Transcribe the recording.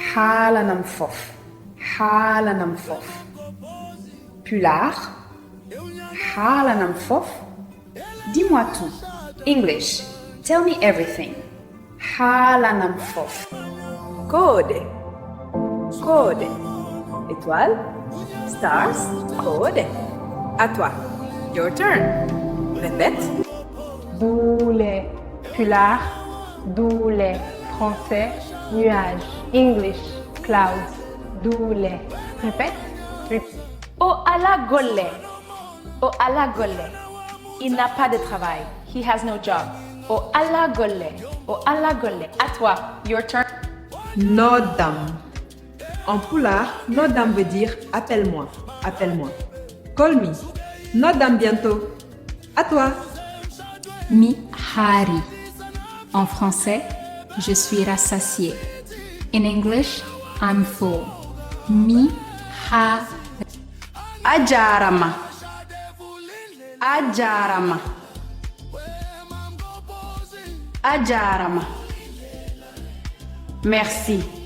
Xaalanam fof. Xaalanam fof. Pulaar. Xaalanam fof. Dis-moi tout. English. Tell me everything. Xaalanam fof. Code. Code. Étoile. Stars. Code. À toi. Your turn. Répète. Boulet. Pulaar. Doulet. Français. Nuage. English. Clouds. Doulet. Répète. O ala golle. O ala golle. Il n'a pas de travail. He has no job. O ala golle. O ala golle. À toi. Your turn. Nodam. En pulaar, nodam veut dire appelle-moi, appelle-moi. Call me. Nodam bientôt. À toi. Mi hari. En français, je suis rassasié. In English, I'm full. Mi ha. Ajarama. Ajarama. Ajarama. Merci.